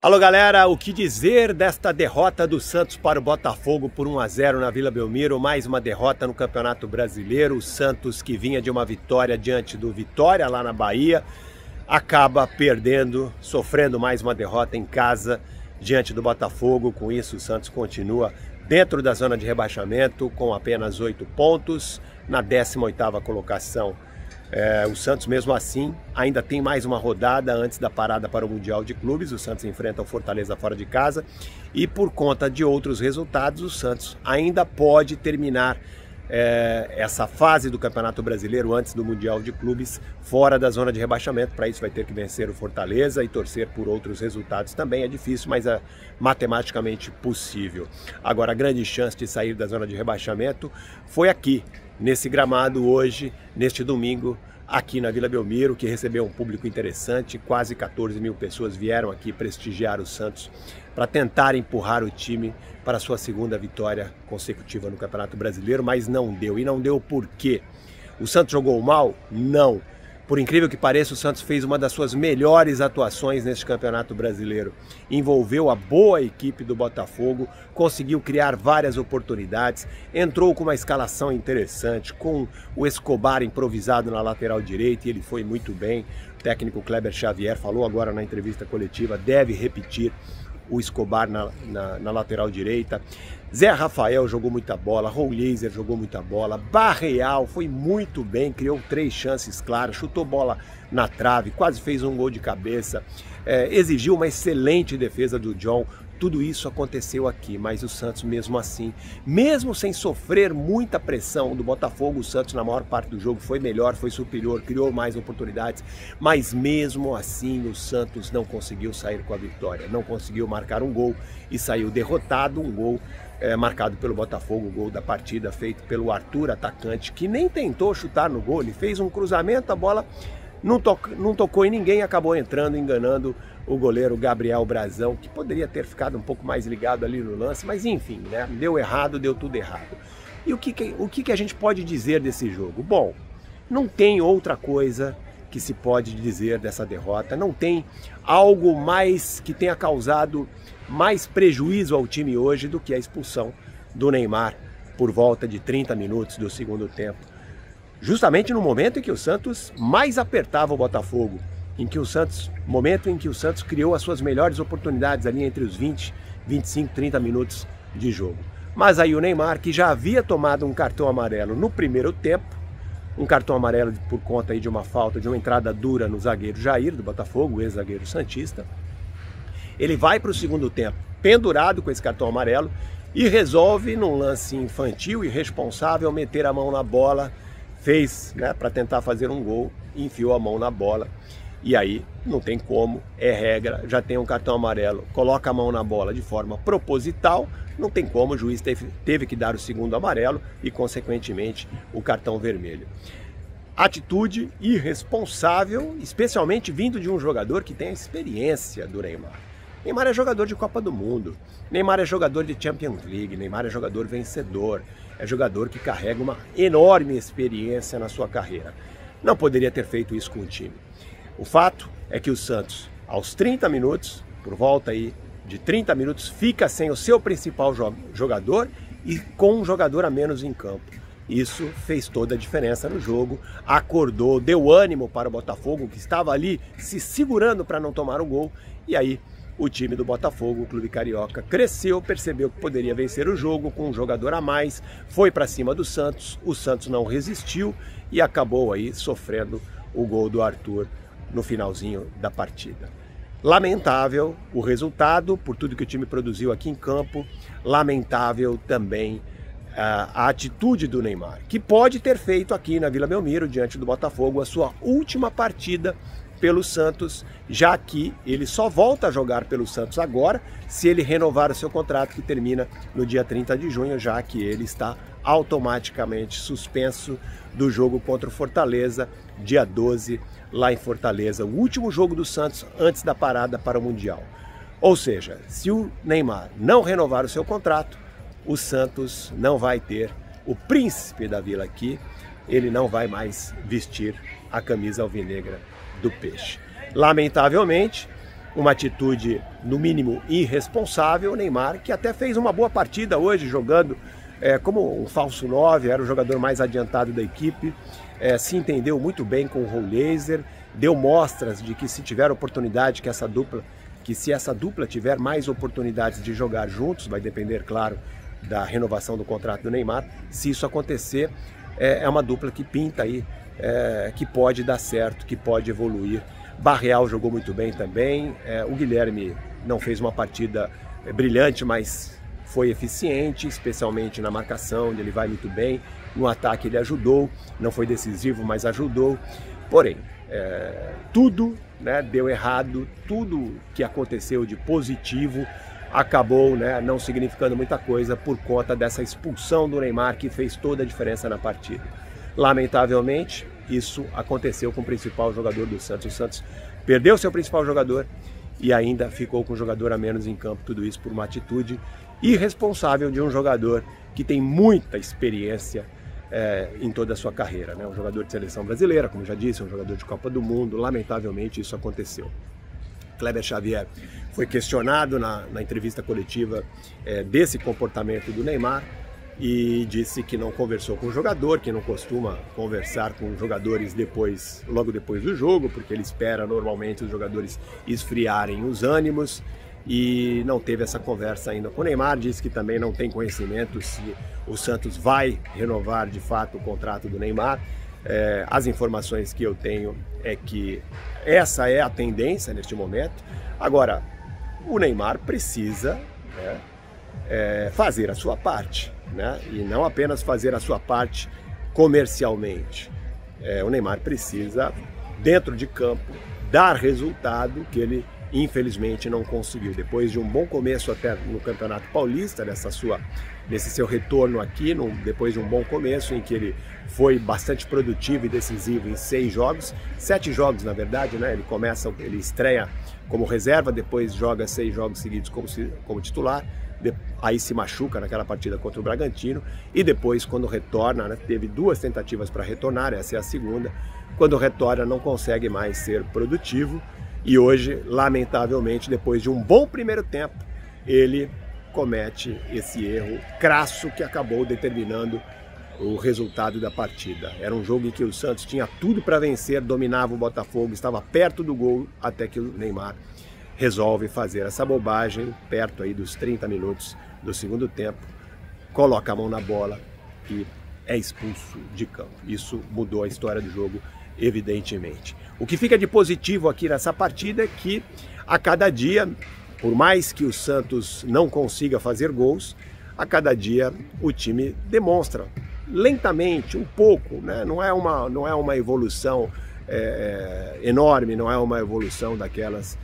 Alô galera, o que dizer desta derrota do Santos para o Botafogo por 1-0 na Vila Belmiro, mais uma derrota no Campeonato Brasileiro. O Santos, que vinha de uma vitória diante do Vitória lá na Bahia, acaba perdendo, sofrendo mais uma derrota em casa diante do Botafogo. Com isso o Santos continua dentro da zona de rebaixamento com apenas 8 pontos, na 18ª colocação. O Santos, mesmo assim, ainda tem mais uma rodada antes da parada para o Mundial de Clubes. O Santos enfrenta o Fortaleza fora de casa e, por conta de outros resultados, o Santos ainda pode terminar essa fase do Campeonato Brasileiro antes do Mundial de Clubes fora da zona de rebaixamento. Para isso vai ter que vencer o Fortaleza e torcer por outros resultados também. É difícil, mas é matematicamente possível. Agora, a grande chance de sair da zona de rebaixamento foi aqui, nesse gramado hoje, neste domingo, aqui na Vila Belmiro, que recebeu um público interessante. Quase 14 mil pessoas vieram aqui prestigiar o Santos para tentar empurrar o time para a sua segunda vitória consecutiva no Campeonato Brasileiro, mas não deu. E não deu por quê? O Santos jogou mal? Não. Por incrível que pareça, o Santos fez uma das suas melhores atuações neste Campeonato Brasileiro. Envolveu a boa equipe do Botafogo, conseguiu criar várias oportunidades, entrou com uma escalação interessante, com o Escobar improvisado na lateral direita, e ele foi muito bem. O técnico Kleber Xavier falou agora na entrevista coletiva, deve repetir o Escobar na lateral direita. Zé Rafael jogou muita bola, Rolheiser jogou muita bola, Barreal foi muito bem, criou 3 chances claras, chutou bola na trave, quase fez um gol de cabeça, exigiu uma excelente defesa do John. Tudo isso aconteceu aqui, mas o Santos, mesmo assim, mesmo sem sofrer muita pressão do Botafogo, o Santos na maior parte do jogo foi melhor, foi superior, criou mais oportunidades, mas mesmo assim o Santos não conseguiu sair com a vitória, não conseguiu marcar um gol e saiu derrotado. Um gol marcado pelo Botafogo, o gol da partida feito pelo Arthur, atacante, que nem tentou chutar no gol, ele fez um cruzamento, a bola não tocou em ninguém, acabou entrando, enganando o goleiro Gabriel Brazão, que poderia ter ficado um pouco mais ligado ali no lance, mas enfim, né? Deu errado, deu tudo errado. E o que a gente pode dizer desse jogo? Bom, não tem outra coisa que se pode dizer dessa derrota, não tem algo mais que tenha causado mais prejuízo ao time hoje do que a expulsão do Neymar por volta de 30 minutos do segundo tempo. Justamente no momento em que o Santos mais apertava o Botafogo, momento em que o Santos criou as suas melhores oportunidades ali entre os 20, 25, 30 minutos de jogo. Mas aí o Neymar, que já havia tomado um cartão amarelo no primeiro tempo, um cartão amarelo por conta aí de uma falta, de uma entrada dura no zagueiro Jair do Botafogo, o ex-zagueiro santista, ele vai para o segundo tempo pendurado com esse cartão amarelo e resolve, num lance infantil e irresponsável, meter a mão na bola. Fez, né, para tentar fazer um gol, enfiou a mão na bola, e aí não tem como, é regra, já tem um cartão amarelo, coloca a mão na bola de forma proposital, não tem como, o juiz teve que dar o segundo amarelo e, consequentemente, o cartão vermelho. Atitude irresponsável, especialmente vindo de um jogador que tem a experiência do Neymar. Neymar é jogador de Copa do Mundo, Neymar é jogador de Champions League, Neymar é jogador vencedor, é jogador que carrega uma enorme experiência na sua carreira. Não poderia ter feito isso com o time. O fato é que o Santos, aos 30 minutos, por volta aí de 30 minutos, fica sem o seu principal jogador e com um jogador a menos em campo. Isso fez toda a diferença no jogo, acordou, deu ânimo para o Botafogo, que estava ali se segurando para não tomar o gol, e aí o time do Botafogo, o clube carioca, cresceu, percebeu que poderia vencer o jogo com um jogador a mais, foi para cima do Santos, o Santos não resistiu e acabou aí sofrendo o gol do Arthur no finalzinho da partida. Lamentável o resultado, por tudo que o time produziu aqui em campo, lamentável também a atitude do Neymar, que pode ter feito aqui na Vila Belmiro, diante do Botafogo, a sua última partida pelo Santos, já que ele só volta a jogar pelo Santos agora se ele renovar o seu contrato, que termina no dia 30 de junho, já que ele está automaticamente suspenso do jogo contra o Fortaleza, dia 12, lá em Fortaleza, o último jogo do Santos antes da parada para o Mundial. Ou seja, se o Neymar não renovar o seu contrato, o Santos não vai ter o príncipe da Vila aqui, ele não vai mais vestir a camisa alvinegra do Peixe. Lamentavelmente, uma atitude, no mínimo, irresponsável. O Neymar, que até fez uma boa partida hoje, jogando como um falso 9, era o jogador mais adiantado da equipe, se entendeu muito bem com o Rouliezer, deu mostras de que se tiver oportunidade, que se essa dupla tiver mais oportunidades de jogar juntos, vai depender, claro, da renovação do contrato do Neymar. Se isso acontecer, é uma dupla que pinta aí, que pode dar certo, que pode evoluir. Barreal jogou muito bem também, o Guilherme não fez uma partida brilhante, mas foi eficiente, especialmente na marcação, onde ele vai muito bem. No ataque ele ajudou, não foi decisivo, mas ajudou. Porém, tudo, né, deu errado, tudo que aconteceu de positivo acabou, né, não significando muita coisa por conta dessa expulsão do Neymar, que fez toda a diferença na partida. Lamentavelmente, isso aconteceu com o principal jogador do Santos. O Santos perdeu seu principal jogador e ainda ficou com um jogador a menos em campo. Tudo isso por uma atitude irresponsável de um jogador que tem muita experiência em toda a sua carreira, né? Um jogador de seleção brasileira, como já disse, um jogador de Copa do Mundo. Lamentavelmente isso aconteceu. Kleber Xavier foi questionado na entrevista coletiva desse comportamento do Neymar e disse que não conversou com o jogador, que não costuma conversar com jogadores logo depois do jogo, porque ele espera normalmente os jogadores esfriarem os ânimos, e não teve essa conversa ainda com o Neymar. Disse que também não tem conhecimento se o Santos vai renovar de fato o contrato do Neymar. As informações que eu tenho é que essa é a tendência neste momento. Agora, o Neymar precisa, né, fazer a sua parte, né, e não apenas fazer a sua parte comercialmente. O Neymar precisa, dentro de campo, dar resultado que ele infelizmente não conseguiu. Depois de um bom começo até no Campeonato Paulista, nesse seu retorno aqui, depois de um bom começo em que ele foi bastante produtivo e decisivo em 6 jogos, 7 jogos na verdade, né? Ele estreia como reserva, depois joga 6 jogos seguidos como titular, aí se machuca naquela partida contra o Bragantino, e depois, quando retorna, né, teve 2 tentativas para retornar, essa é a segunda. Quando retorna, não consegue mais ser produtivo. E hoje, lamentavelmente, depois de um bom primeiro tempo, ele comete esse erro crasso que acabou determinando o resultado da partida. Era um jogo em que o Santos tinha tudo para vencer, dominava o Botafogo, estava perto do gol, até que o Neymar resolve fazer essa bobagem, perto aí dos 30 minutos do segundo tempo, coloca a mão na bola e é expulso de campo. Isso mudou a história do jogo, evidentemente. O que fica de positivo aqui nessa partida é que a cada dia, por mais que o Santos não consiga fazer gols, a cada dia o time demonstra lentamente, um pouco, né? Não é uma evolução enorme, não é uma evolução daquelas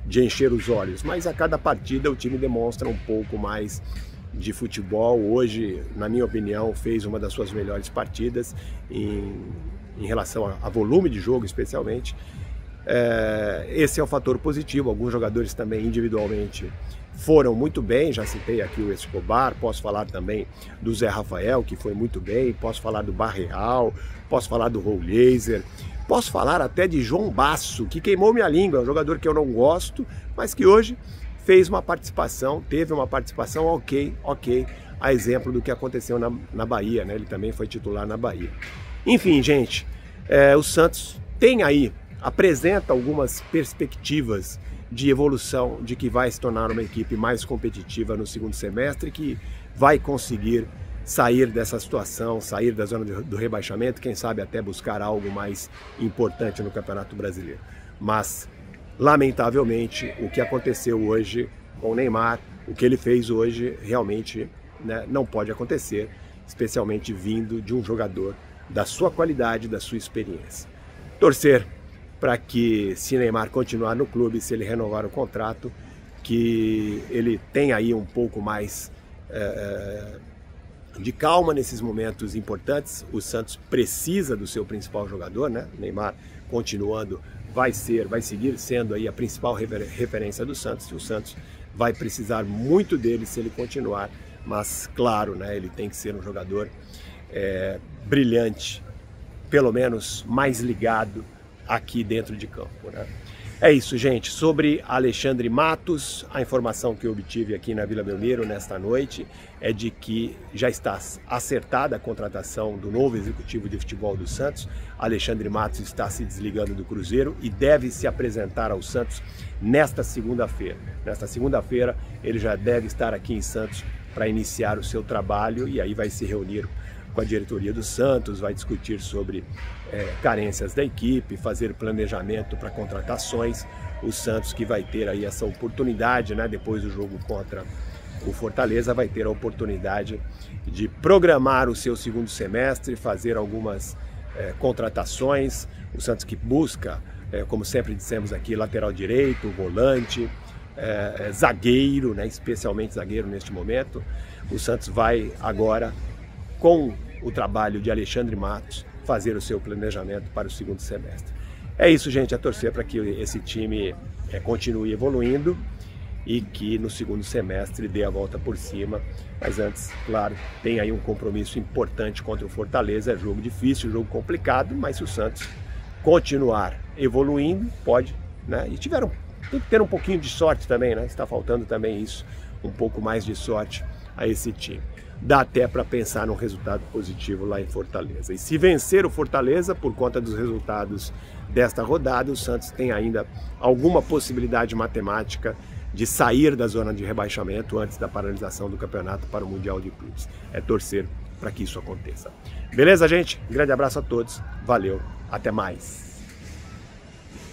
de encher os olhos, mas a cada partida o time demonstra um pouco mais de futebol. Hoje, na minha opinião, fez uma das suas melhores partidas em relação a volume de jogo, especialmente. Esse é o fator positivo. Alguns jogadores também individualmente foram muito bem, já citei aqui o Escobar, posso falar também do Zé Rafael, que foi muito bem, posso falar do Barreal, posso falar do Rouliezer, posso falar até de João Basso, que queimou minha língua, é um jogador que eu não gosto, mas que hoje teve uma participação ok, a exemplo do que aconteceu na Bahia, né? Ele também foi titular na Bahia. Enfim, gente, o Santos apresenta algumas perspectivas de evolução, de que vai se tornar uma equipe mais competitiva no segundo semestre, que vai conseguir sair dessa situação, sair da zona do rebaixamento, quem sabe até buscar algo mais importante no Campeonato Brasileiro. Mas, lamentavelmente, o que aconteceu hoje com o Neymar, o que ele fez hoje, realmente, né, não pode acontecer, especialmente vindo de um jogador da sua qualidade, da sua experiência. Torcer para que, se Neymar continuar no clube, se ele renovar o contrato, que ele tenha aí um pouco mais de calma nesses momentos importantes. O Santos precisa do seu principal jogador, né? Neymar, continuando, vai seguir sendo aí a principal referência do Santos, e o Santos vai precisar muito dele se ele continuar, mas claro, né, ele tem que ser um jogador brilhante, pelo menos mais ligado aqui dentro de campo, né? É isso, gente. Sobre Alexandre Matos, a informação que eu obtive aqui na Vila Belmiro nesta noite é de que já está acertada a contratação do novo executivo de futebol do Santos. Alexandre Matos está se desligando do Cruzeiro e deve se apresentar ao Santos nesta segunda-feira. Nesta segunda-feira ele já deve estar aqui em Santos para iniciar o seu trabalho e aí vai se reunir com a diretoria do Santos, vai discutir sobre carências da equipe, fazer planejamento para contratações. O Santos, que vai ter aí essa oportunidade, né, depois do jogo contra o Fortaleza, vai ter a oportunidade de programar o seu segundo semestre, fazer algumas contratações. O Santos que busca, como sempre dissemos aqui, lateral direito, volante, zagueiro, né, especialmente zagueiro neste momento. O Santos vai agora, com o trabalho de Alexandre Matos, fazer o seu planejamento para o segundo semestre. É isso, gente, a torcer para que esse time continue evoluindo e que no segundo semestre dê a volta por cima. Mas antes, claro, tem aí um compromisso importante contra o Fortaleza, é jogo difícil, jogo complicado, mas se o Santos continuar evoluindo, pode, né? E tem que ter um pouquinho de sorte também, né? Está faltando também isso, um pouco mais de sorte a esse time. Dá até para pensar num resultado positivo lá em Fortaleza. E se vencer o Fortaleza, por conta dos resultados desta rodada, o Santos tem ainda alguma possibilidade matemática de sair da zona de rebaixamento antes da paralisação do campeonato para o Mundial de Clubes. É torcer para que isso aconteça. Beleza, gente? Grande abraço a todos. Valeu. Até mais.